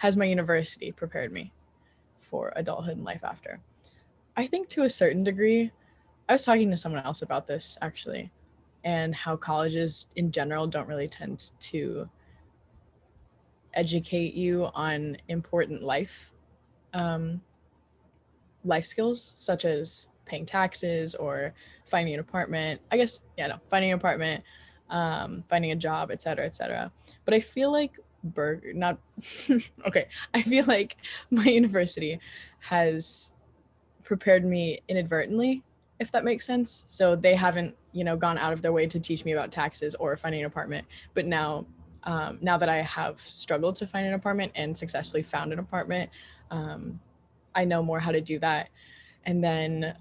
has my university prepared me for adulthood and life after? I think to a certain degree. I was talking to someone else about this actually, and how colleges in general don't really tend to educate you on important um, life skills such as paying taxes or finding an apartment. I guess, yeah, no, finding an apartment, finding a job, et cetera, et cetera. But I feel like not okay. I feel like my university has prepared me inadvertently, if that makes sense. So they haven't, gone out of their way to teach me about taxes or finding an apartment. But now that I have struggled to find an apartment and successfully found an apartment, um, I know more how to do that. And then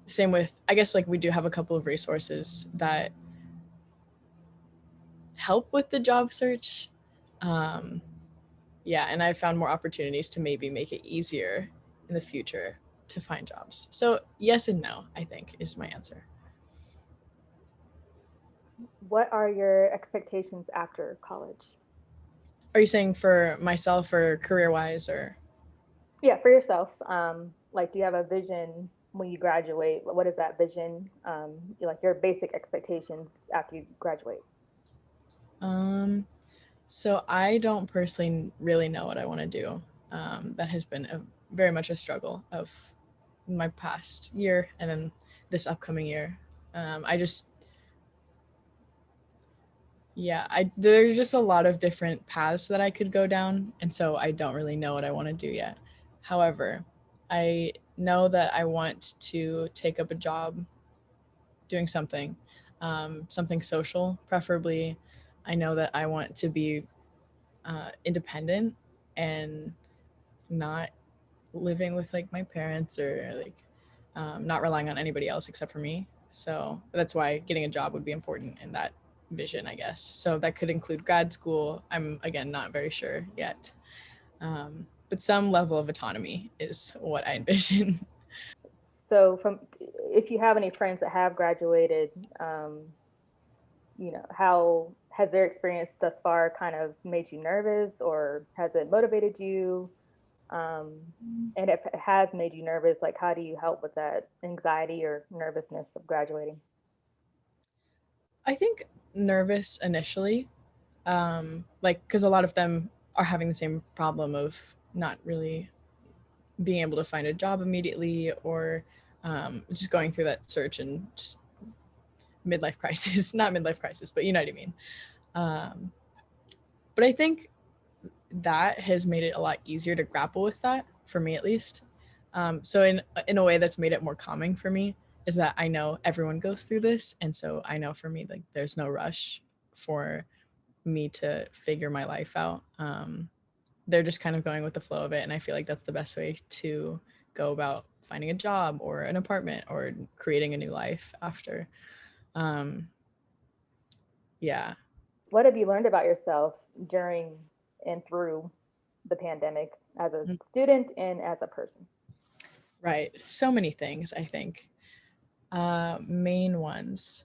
same with, I guess, like we do have a couple of resources that help with the job search. Um, yeah, and I've found more opportunities to maybe make it easier in the future to find jobs. So yes and no, I think, is my answer. What are your expectations after college? Are you saying for myself or career wise or? Yeah, for yourself. Like, do you have a vision when you graduate? What is that vision? Like your basic expectations after you graduate. um so I don't personally really know what I want to do. That has been very much a struggle of my past year and then this upcoming year. I just Yeah, I there's just a lot of different paths that I could go down, and so I don't really know what I want to do yet. However, I know that I want to take up a job doing something social, preferably. I know that I want to be independent and not living with like my parents or like not relying on anybody else except for me. So that's why getting a job would be important in that vision, I guess. So that could include grad school. I'm again not very sure yet, but some level of autonomy is what I envision. So, from if you have any friends that have graduated, how has their experience thus far kind of made you nervous, or has it motivated you? Um, and if it has made you nervous, like how do you help with that anxiety or nervousness of graduating? I think nervous initially, like because a lot of them are having the same problem of not really being able to find a job immediately or just going through that search and just midlife crisis, not midlife crisis, but you know what I mean. Um, but I think that has made it a lot easier to grapple with that for me at least. So in a way that's made it more calming for me is that I know everyone goes through this, and so I know for me like there's no rush for me to figure my life out. They're just kind of going with the flow of it, and I feel like that's the best way to go about finding a job or an apartment or creating a new life after. Um, yeah, What have you learned about yourself during and through the pandemic as a student and as a person? right. So many things, I think. Uh, main ones.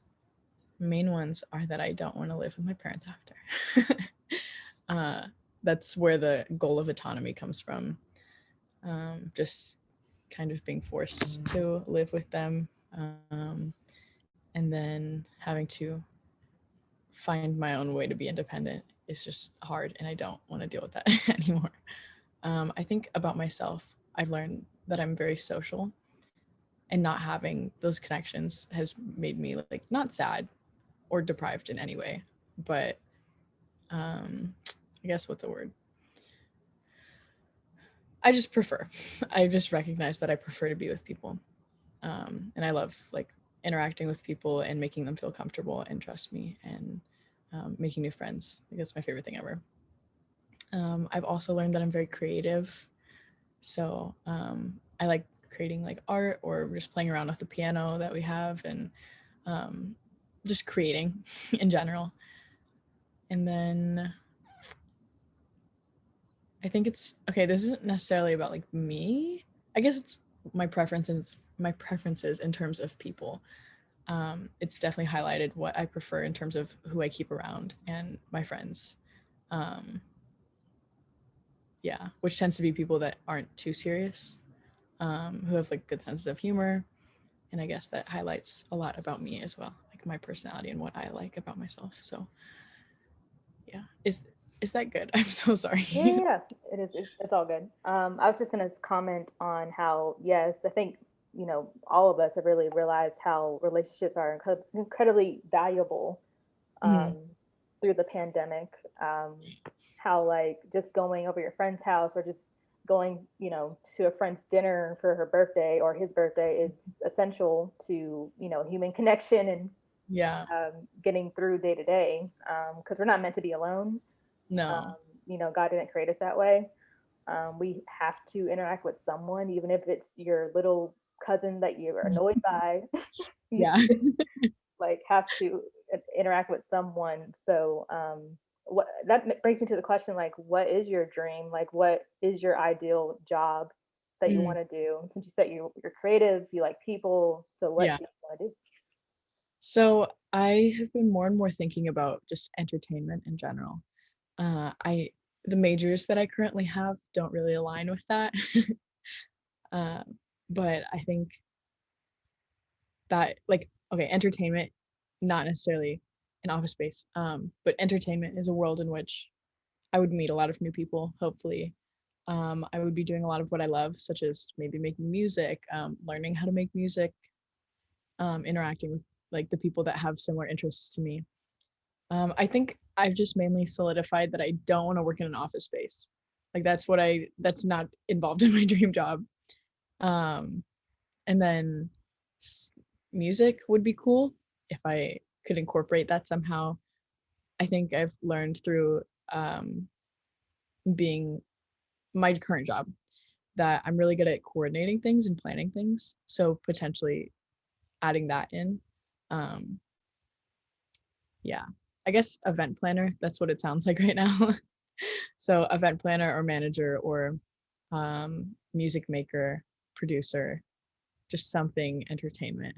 Main ones are that I don't want to live with my parents after. uh, that's where the goal of autonomy comes from. Just kind of being forced to live with them, and then having to find my own way to be independent is just hard, and I don't want to deal with that anymore. I think about myself, I've learned that I'm very social, and not having those connections has made me like not sad or deprived in any way, but I guess what's the word? I just prefer. I just recognize that I prefer to be with people, and I love like interacting with people and making them feel comfortable and trust me and making new friends. Like, that's my favorite thing ever. I've also learned that I'm very creative, so I like creating like art or just playing around with the piano that we have and um, just creating in general. And then I think it's okay. This isn't necessarily about like me. I guess it's my preferences in terms of people. It's definitely highlighted what I prefer in terms of who I keep around and my friends. Um, Yeah, which tends to be people that aren't too serious, who have like good senses of humor, and I guess that highlights a lot about me as well, like my personality and what I like about myself. So yeah, is that good? I'm so Yeah, yeah, sorry. yeah. It is. It's all good. I was just gonna comment on how, yes, I think, all of us have really realized how relationships are incredibly valuable Mhm. um, through the pandemic. How like just going over your friend's house or just going, to a friend's dinner for her birthday or his birthday is essential to, human connection and Yeah. getting through day to day. Because we're not meant to be alone. No. God didn't create us that way. We have to interact with someone, even if it's your little cousin that you're annoyed by. You Yeah. still like have to interact with someone. So what that brings me to the question, like, what is your dream? Like, what is your ideal job that you Mhm. want to do? Since you said you're creative, you like people. So what Yeah. do you want to do? So I have been more and more thinking about just entertainment in general. I the majors that I currently have don't really align with that. uh, but I think that like okay, entertainment, not necessarily an office space, but entertainment is a world in which I would meet a lot of new people, hopefully. I would be doing a lot of what I love, such as maybe making music, learning how to make music, interacting with like the people that have similar interests to me. I think I've just mainly solidified that I don't want to work in an office space. Like that's not involved in my dream job. Um, and then music would be cool if I could incorporate that somehow. I think I've learned through um, being my current job that I'm really good at coordinating things and planning things. So potentially adding that in. Um, yeah, I guess event planner, that's what it sounds like right now. So event planner or manager or music maker, producer, just something entertainment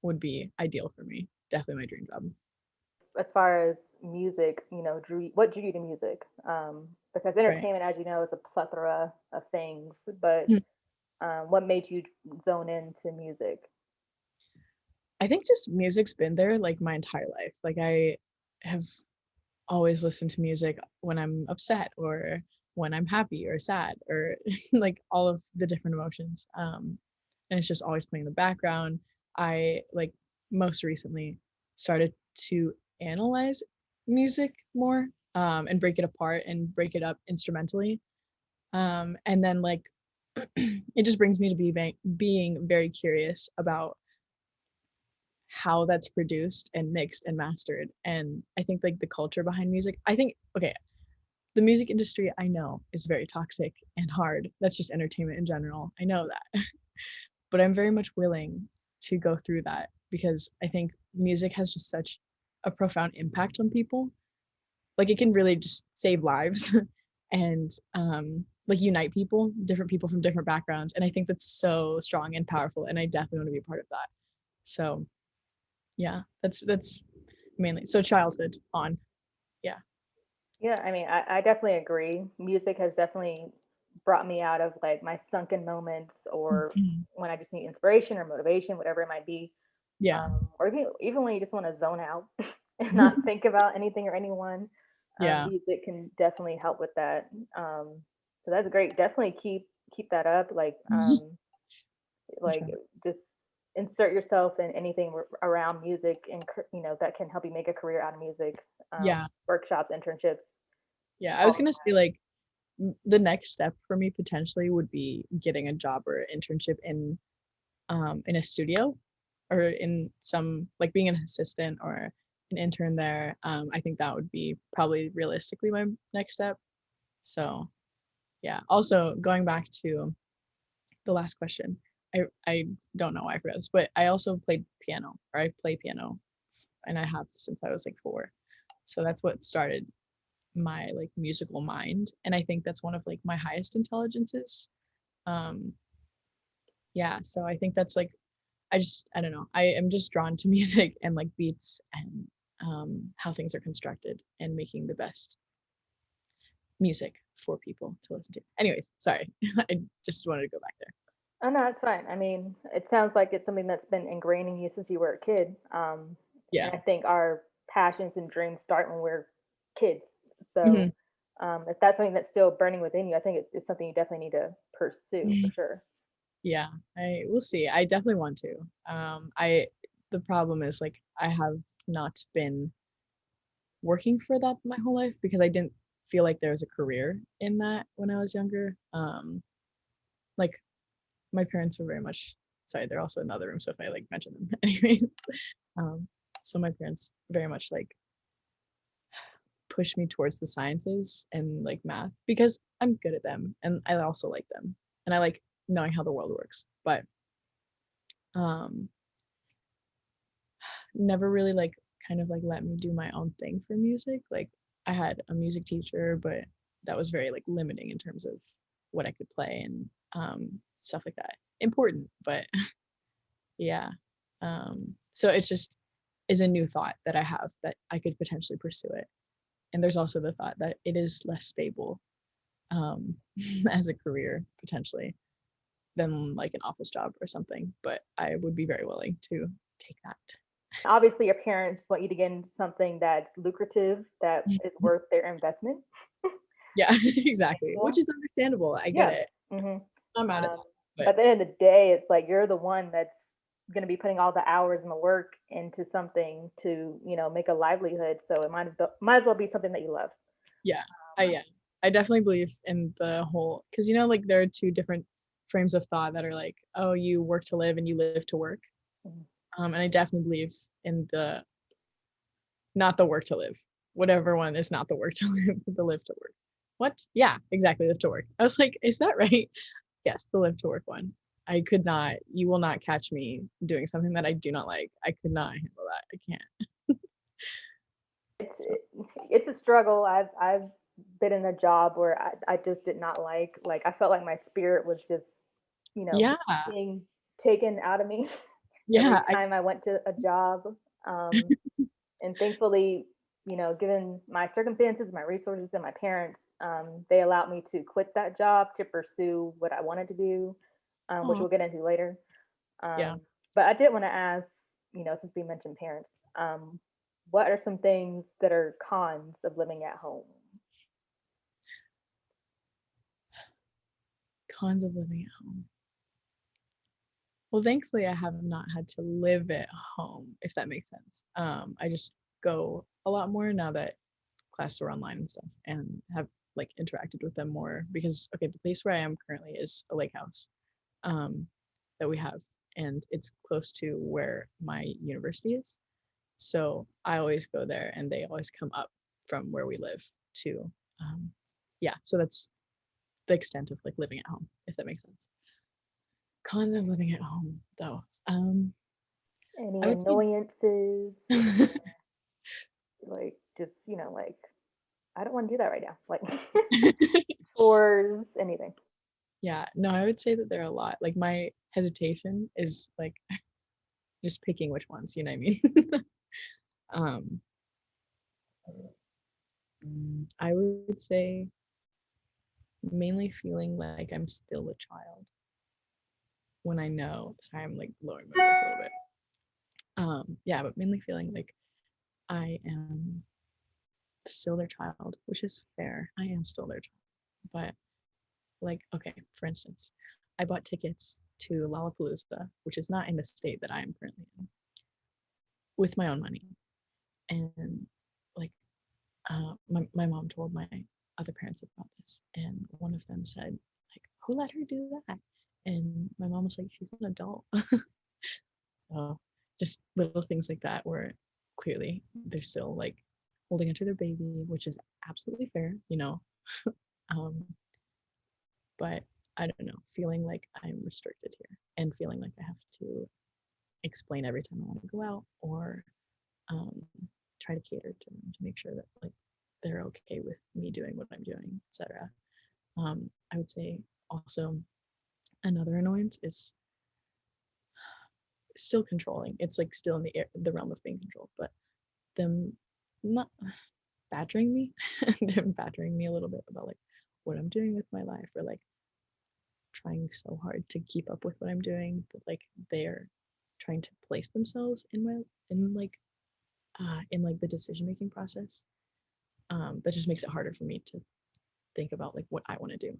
would be ideal for me. Definitely my dream job. As far as music, what drew you to music? Because Right. entertainment, as you know, is a plethora of things, but Hmm. what made you zone into music? I think just music's been there like my entire life. Like I have always listened to music when I'm upset or when I'm happy or sad or like all of the different emotions. And it's just always playing in the background. I like most recently started to analyze music more, and break it apart and break it up instrumentally. And then like it just brings me to being very curious about how that's produced and mixed and mastered. And I think like the culture behind music, I think okay, the music industry I know is very toxic and hard. That's just entertainment in general. I know that. But I'm very much willing to go through that because I think music has just such a profound impact on people. Like it can really just save lives and like unite people, different people from different backgrounds. And I think that's so strong and powerful. And I definitely want to be a part of that. So yeah, that's mainly so childhood on. Yeah. Yeah, I mean, I definitely agree. Music has definitely brought me out of like my sunken moments or Mhm. when I just need inspiration or motivation, whatever it might be. Yeah. Or even when you just want to zone out and not think about anything or anyone, Yeah. music can definitely help with that. So that's great. Definitely keep that up. For Like sure. just insert yourself in anything around music and that can help you make a career out of music. Yeah. Workshops, internships, Yeah. I was all. gonna say like the next step for me potentially would be getting a job or internship in a studio or in some like being an assistant or an intern there. I think that would be probably realistically my next step. So yeah. Also going back to the last question, I don't know why I forgot this, but I also played piano or I play piano and I have since I was like 4. So that's what started my like musical mind. And I think that's one of like my highest intelligences. Um yeah, so I think that's like I don't know. I am just drawn to music and like beats and how things are constructed and making the best music. for people to listen to. Anyways, sorry. I just wanted to go back there. Oh no, it's fine. I mean, it sounds like it's something that's been ingrained in you since you were a kid. And Yeah. I think our passions and dreams start when we're kids. Hmm. So if that's something that's still burning within you, I think it's something you definitely need to pursue for sure. Yeah, I will see. I definitely want to. I the problem is like I have not been working for that my whole life because I didn't feel like there was a career in that when I was younger. Like my parents were very much sorry, they're also in another room, so if I like mention them anyway. Um, so my parents very much like push me towards the sciences and like math because I'm good at them and I also like them and I like knowing how the world works. But um never really like kind of like let me do my own thing for music. Like I had a music teacher, but that was very like limiting in terms of what I could play and stuff like that. Important, but yeah. So it's just is a new thought that I have that I could potentially pursue it. And there's also the thought that it is less stable um, as a career potentially than like an office job or something. But I would be very willing to take that. Obviously, your parents want you to get into something that's lucrative, that is worth their investment. Yeah, exactly. Which Cool. is understandable. I get Yeah. it. hmm I'm mad at Um, that. but But at the end of the day, it's like you're the one that's going to be putting all the hours and the work into something to, make a livelihood. So it might as well be something that you love. yeah, yeah. I definitely believe in the whole because like there are two different frames of thought that are like, oh, you work to live and you live to work. Mhm. And I definitely believe in the not the work to live. Whatever one is not the work to live, the live to work. What? Yeah, exactly, live to work. I was like, is that right? Yes, the live to work one. I could not, you will not catch me doing something that I do not like. I could not handle that. I can't. It's So, it, it's a struggle. I've been in a job where I just did not like I felt like my spirit was just you know yeah, being taken out of me every yeah, time I went to a job. Um, and thankfully, given my circumstances, my resources, and my parents, they allowed me to quit that job to pursue what I wanted to do, which oh, we'll get into later. yeah. Um, but I did want to ask, since we mentioned parents, what are some things that are cons of living at home? Cons of living at home. Well, thankfully, I have not had to live at home, if that makes sense. I just go a lot more now that classes are online and stuff and have like interacted with them more because okay, the place where I am currently is a lake house um, that we have, and it's close to where my university is. So I always go there, and they always come up from where we live to, yeah. So that's the extent of like living at home, if that makes sense. Cons of living at home, though, I Any would say, annoyances, like just like I don't want to do that right now, like chores, anything. yeah, no, I would say that there are a lot. Like my hesitation is like just picking which ones, you know what I mean? um, I would say mainly feeling like I'm still a child when I know. Sorry, I'm like lowering my voice a little bit. Yeah, but mainly feeling like I am still their child, which is fair. I am still their child. But like, okay, for instance, I bought tickets to Lollapalooza, which is not in the state that I am currently in, with my own money. And like my mom told my other parents about this, and one of them said, like, who let her do that? And my mom was like, she's an adult. So just little things like that where clearly they're still like holding onto their baby, which is absolutely fair. um, but I don't know, feeling like I'm restricted here and feeling like I have to explain every time I want to go out or um, try to cater to them to make sure that like they're okay with me doing what I'm doing, etc. I would say also another annoyance is still controlling. It's like still in the realm of being controlled, but them not badgering me, them badgering me a little bit about like what I'm doing with my life, or like trying so hard to keep up with what I'm doing, but like they're trying to place themselves in my in like the decision making process. That just makes it harder for me to think about like what I want to do.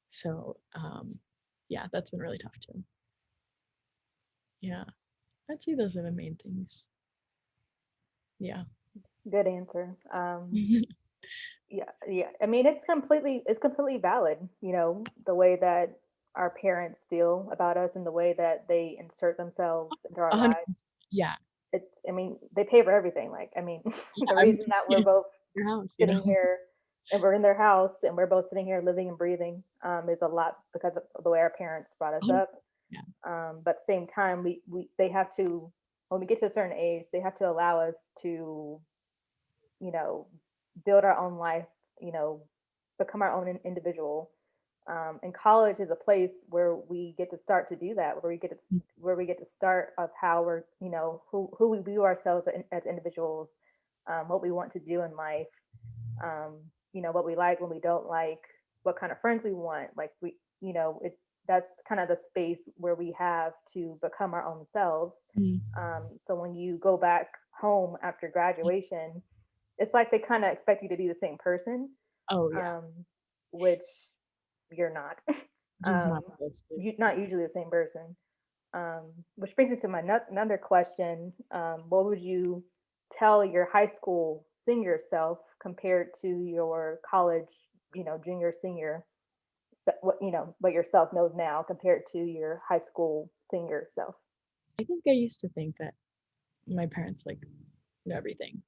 So yeah, that's been really tough too. Yeah, I'd say those are the main things. Yeah. Good answer. Yeah. I mean, it's completely valid. The way that our parents feel about us and the way that they insert themselves into our 100. lives. Yeah. I mean, they pay for everything. Like, I mean, Yeah. the I'm reason that we're both your house, you sitting know. here and we're in their house and we're both sitting here living and breathing is a lot because of the way our parents brought us 100. up. Yeah. But at the same time, they have to, when we get to a certain age, they have to allow us to, you know, build our own life, you know, become our own individual. And college is a place where we get to start to do that, where we get to start of how we're, who we view ourselves as individuals, what we want to do in life, what we like, when we don't like, what kind of friends we want. Like that's kind of the space where we have to become our own selves. Mhm. So when you go back home after graduation, it's like they kind of expect you to be the same person, Oh yeah. um, which you're not. Just not um, realistic. you're not usually the same person. Which brings me to my another question. What would you tell your high school senior self compared to your college, junior, senior, what yourself knows now compared to your high school senior self? I think I used to think that my parents like knew everything.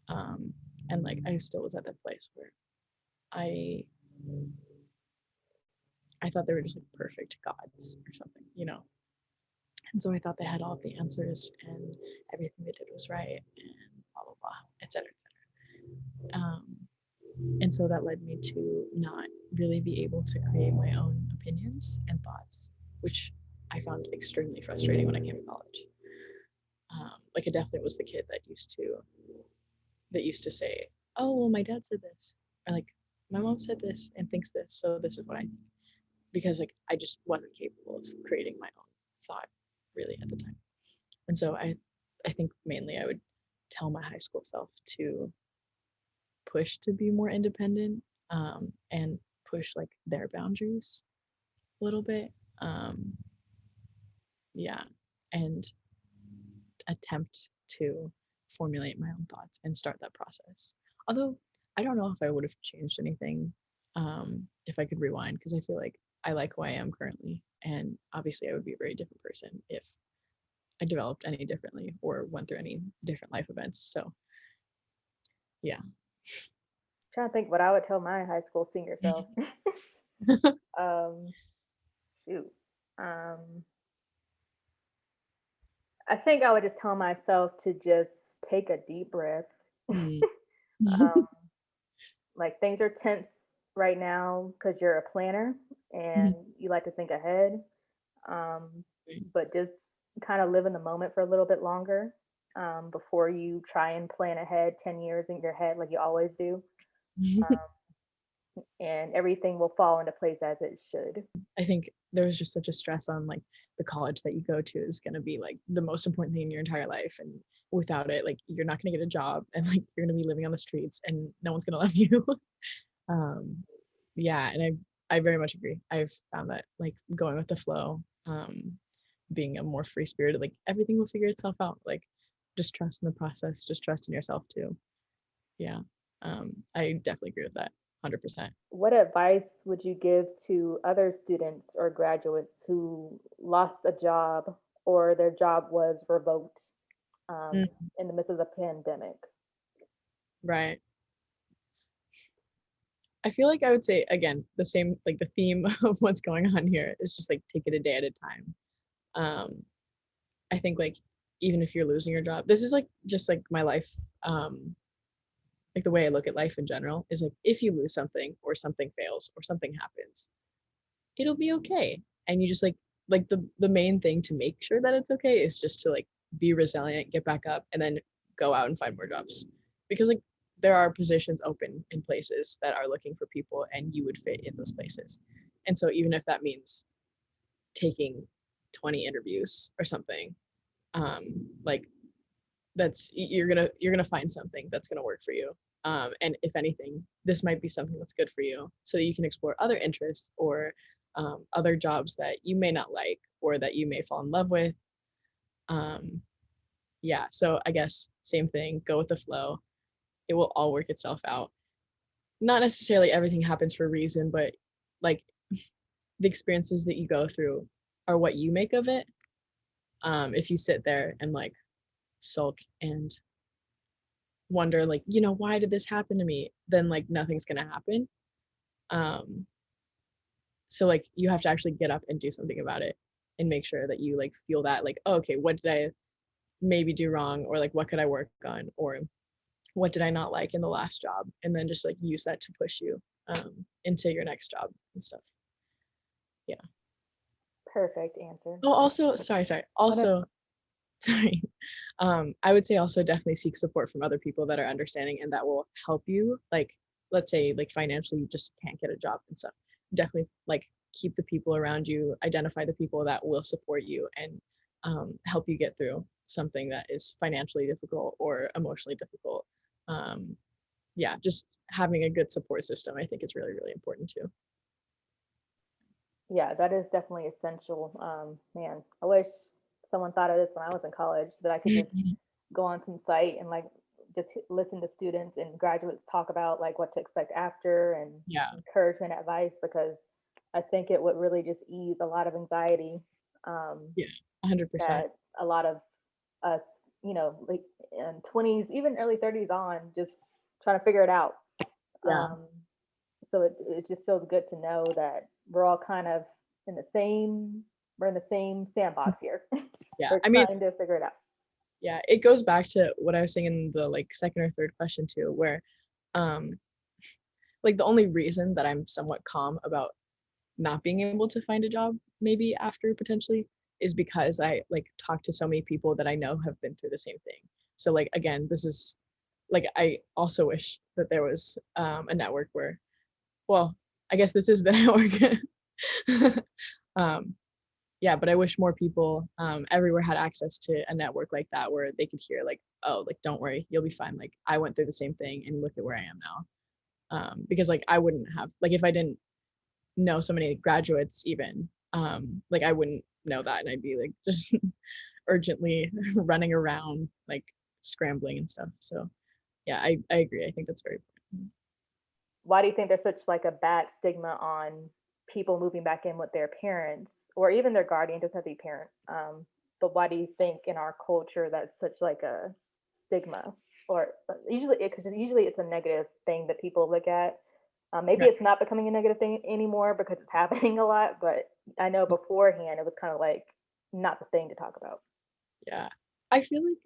Um, and like I still was at that place where I I thought they were just like perfect gods or something, you know. And so I thought they had all of the answers and everything they did was right and blah blah blah, etc. etc. And so that led me to not really be able to create my own opinions and thoughts, which I found extremely frustrating when I came to college. Like I definitely was the kid that used to say, "Oh, well, my dad said this," or like, "My mom said this and thinks this, so this is what I think." Because like I just wasn't capable of creating my own thought really at the time. And so I think mainly I would tell my high school self to push to be more independent, and push like their boundaries a little bit. Um, yeah, and attempt to formulate my own thoughts and start that process. Although I don't know if I would have changed anything, if I could rewind, because I feel like I like who I am currently, and obviously I would be a very different person if I developed any differently or went through any different life events. So yeah. Trying to think what I would tell my high school senior self. um, Shoot. Um, I think I would just tell myself to just take a deep breath. Mm. um, like things are tense right now because you're a planner and you like to think ahead. Um, but just kind of live in the moment for a little bit longer before you try and plan ahead 10 years in your head like you always do. And everything will fall into place as it should. I think there was just such a stress on like the college that you go to is going to be like the most important thing in your entire life, and without it like you're not going to get a job, and like you're going to be living on the streets and no one's going to love you. um yeah, and I very much agree. I've found that like going with the flow, being a more free spirited, like everything will figure itself out, like just trust in the process, just trust in yourself too. Yeah. I definitely agree with that 100%. What advice would you give to other students or graduates who lost a job or their job was revoked Mm, in the midst of the pandemic? right. I feel like I would say again the same, like the theme of what's going on here is just like take it a day at a time. Um, I think like even if you're losing your job, this is like just like my life, like the way I look at life in general is like if you lose something or something fails or something happens, it'll be okay. And you just like the main thing to make sure that it's okay is just to like be resilient, get back up, and then go out and find more jobs. Because like there are positions open in places that are looking for people and you would fit in those places. And so even if that means taking 20 interviews or something, like that's you're gonna find something that's gonna work for you. And if anything, this might be something that's good for you so that you can explore other interests or other jobs that you may not like or that you may fall in love with. um, yeah, so I guess same thing, go with the flow. It will all work itself out. Not necessarily everything happens for a reason, but like the experiences that you go through are what you make of it. If you sit there and like sulk and wonder like, why did this happen to me, then like nothing's gonna happen. um so like you have to actually get up and do something about it and make sure that you like feel that like, oh, okay, what did I maybe do wrong, or like what could I work on, or what did I not like in the last job, and then just like use that to push you into your next job and stuff. Yeah. Perfect answer. Oh, also, sorry. Oh, no, Also, sorry. I would say also definitely seek support from other people that are understanding and that will help you. Like, let's say, like financially, you just can't get a job and stuff. Definitely, like, keep the people around you, identify the people that will support you and help you get through something that is financially difficult or emotionally difficult. Um, yeah, just having a good support system, I think, is really, really important too. yeah, that is definitely essential. Man, I wish someone thought of this when I was in college so that I could just go on some site and like just listen to students and graduates talk about like what to expect after and Yeah, encouragement advice, because I think it would really just ease a lot of anxiety, yeah, 100%. that a lot of us, like in 20s, even early 30s on, just trying to figure it out. Yeah, Um, so it just feels good to know that we're all kind of in the same we're in the same sandbox here. yeah. We're I mean, trying to figure it out. yeah, it goes back to what I was saying in the like second or third question too, where um like the only reason that I'm somewhat calm about not being able to find a job maybe after potentially is because I like talk to so many people that I know have been through the same thing. So like again, this is like I also wish that there was a network where, well, I guess this is the network. um yeah, but I wish more people everywhere had access to a network like that where they could hear like, oh, like don't worry, you'll be fine, like I went through the same thing and look at where I am now. Because like I wouldn't have, like if I didn't know so many graduates even, like I wouldn't know that and I'd be like just urgently running around like scrambling and stuff. So yeah, I agree, I think that's very important. Why do you think there's such like a bad stigma on people moving back in with their parents or even their guardian? Doesn't have to be parent. But why do you think in our culture that's such like a stigma? Or usually, because usually it's a negative thing that people look at. Maybe Right. it's not becoming a negative thing anymore because it's happening a lot. But I know beforehand it was kind of like not the thing to talk about. Yeah, I feel like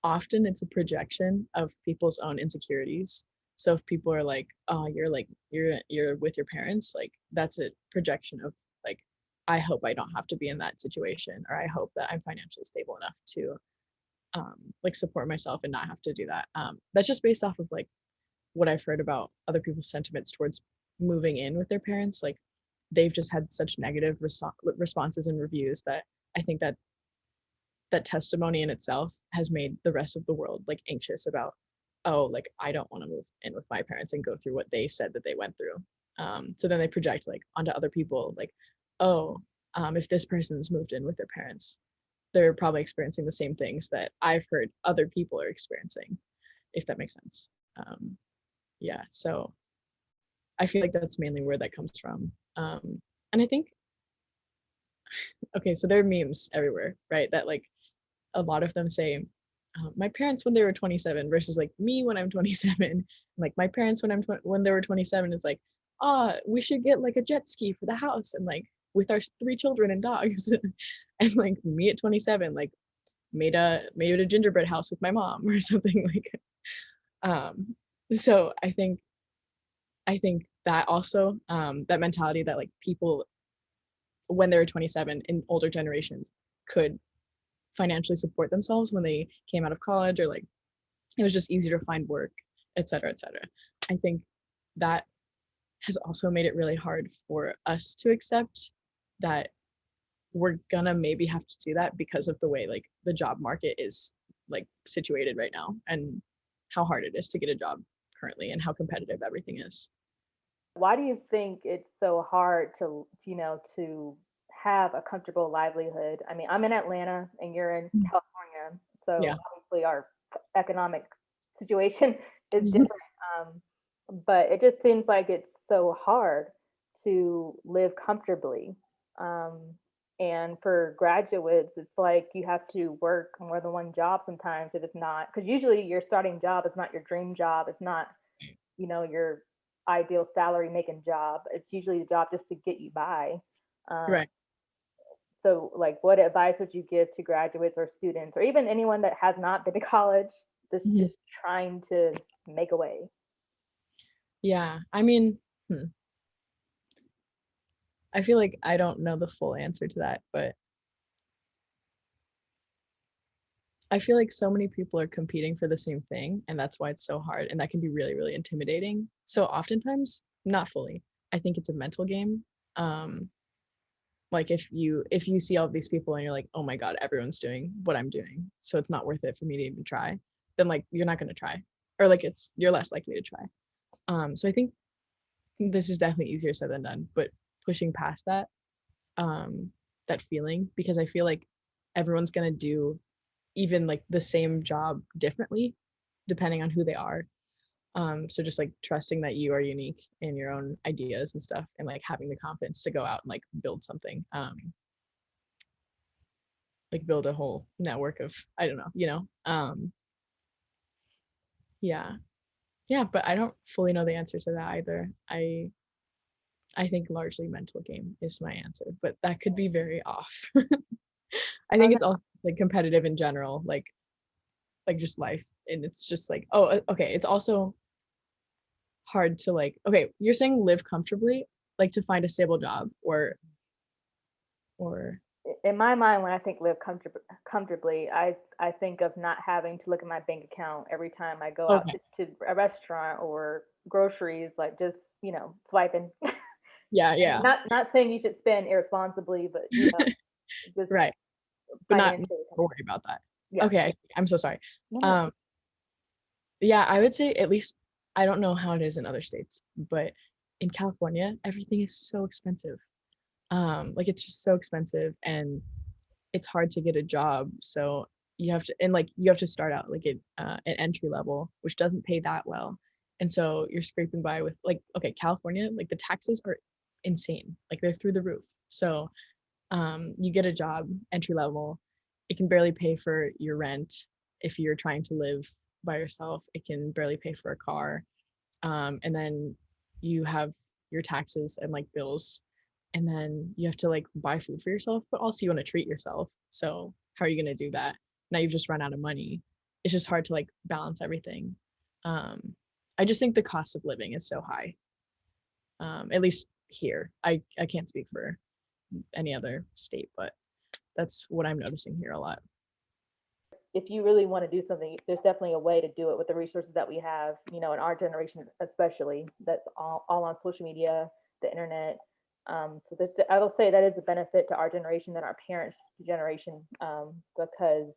often it's a projection of people's own insecurities. So if people are like, "Oh, you're with your parents," like that's a projection of like, "I hope I don't have to be in that situation," or "I hope that I'm financially stable enough to like support myself and not have to do that." That's just based off of like what I've heard about other people's sentiments towards moving in with their parents. Like they've just had such negative responses and reviews that I think that that testimony in itself has made the rest of the world like anxious about, oh, like I don't want to move in with my parents and go through what they said that they went through. So then they project like onto other people like, oh, if this person's moved in with their parents, they're probably experiencing the same things that I've heard other people are experiencing, if that makes sense. Yeah, so I feel like that's mainly where that comes from. And I think, okay, so there are memes everywhere, right? That like a lot of them say, my parents when they were 27 versus like me when I'm 27. Like my parents when when they were 27 is like, ah, we should get like a jet ski for the house and like with our three children and dogs. And like me at 27, like made a gingerbread house with my mom or something like. Um, so I think that also that mentality that like people when they were 27 in older generations could financially support themselves when they came out of college or like it was just easier to find work, et cetera, et cetera. I think that has also made it really hard for us to accept that we're gonna maybe have to do that because of the way like the job market is like situated right now and how hard it is to get a job currently and how competitive everything is. Why do you think it's so hard to, to have a comfortable livelihood? I mean, I'm in Atlanta and you're in Mm. California, so Yeah. obviously our economic situation is Mhm. different. But it just seems like it's so hard to live comfortably. Um, and for graduates, it's like you have to work more than one job sometimes if it's not, because usually your starting job is not your dream job. It's not, your ideal salary making job. It's usually the job just to get you by. Um, Right. so, like, what advice would you give to graduates or students, or even anyone that has not been to college, that's Mhm. just trying to make a way? Yeah. I mean, I feel like I don't know the full answer to that, but I feel like so many people are competing for the same thing, and that's why it's so hard, and that can be really, really intimidating. So oftentimes, not fully. I think it's a mental game. Um, like if you see all of these people and you're like, oh my God, everyone's doing what I'm doing, so it's not worth it for me to even try, then like you're not gonna try. Or like you're less likely to try. So I think this is definitely easier said than done, but pushing past that, um, that feeling, because I feel like everyone's gonna do even like the same job differently depending on who they are. So just like trusting that you are unique in your own ideas and stuff, and like having the confidence to go out and like build something, like build a whole network of, I don't know, yeah, yeah. But I don't fully know the answer to that either. I think largely mental game is my answer, but that could be very off. I think it's also like competitive in general, like just life, and it's just like, oh, okay, it's also hard to like, okay, you're saying live comfortably, like to find a stable job, or In my mind, when I think live comfortably, I think of not having to look at my bank account every time I go out okay, to a restaurant or groceries, like just, swiping. yeah, And yeah. not saying you should spend irresponsibly, but just Right, but not financially worry about that. yeah. Okay, I'm so sorry. No, no. um yeah, I would say at least, I don't know how it is in other states, but in California everything is so expensive. Like it's just so expensive, and it's hard to get a job. So you have to start out like at entry level, which doesn't pay that well. And so you're scraping by with like, okay, California, like the taxes are insane. Like they're through the roof. So you get a job entry level, it can barely pay for your rent. If you're trying to live by yourself, it can barely pay for a car. And then you have your taxes and like bills, and then you have to like buy food for yourself, but also you want to treat yourself. So how are you going to do that? Now you've just run out of money. It's just hard to like balance everything. um, I just think the cost of living is so high, at least here. I can't speak for any other state, but that's what I'm noticing here a lot. If you really want to do something, there's definitely a way to do it with the resources that we have, in our generation, especially that's all on social media, the internet. So this, I will say that is a benefit to our generation than our parents' generation, because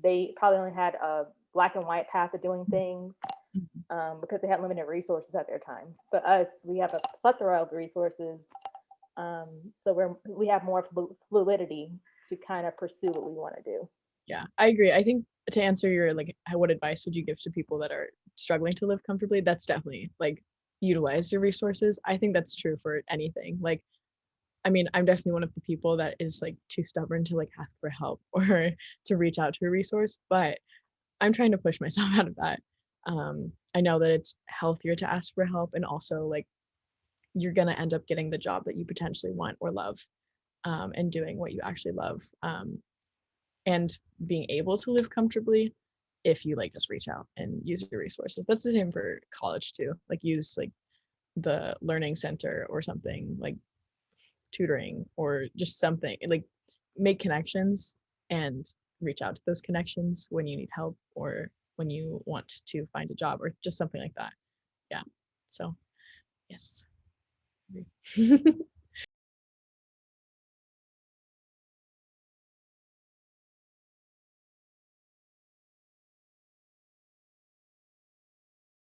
they probably only had a black and white path of doing things, Mhm. because they had limited resources at their time. But us, we have a plethora of resources, so we have more fluidity to kind of pursue what we want to do. Yeah, I agree. I think to answer your like, what advice would you give to people that are struggling to live comfortably? That's definitely like utilize your resources. I think that's true for anything. Like, I mean, I'm definitely one of the people that is like too stubborn to like ask for help or to reach out to a resource, but I'm trying to push myself out of that. I know that it's healthier to ask for help, and also like you're gonna end up getting the job that you potentially want or love, and doing what you actually love. And being able to live comfortably if you like just reach out and use your resources. That's the same for college too. Like use like the learning center or something, like tutoring or just something, like make connections and reach out to those connections when you need help, or when you want to find a job or just something like that. Yeah. So, yes.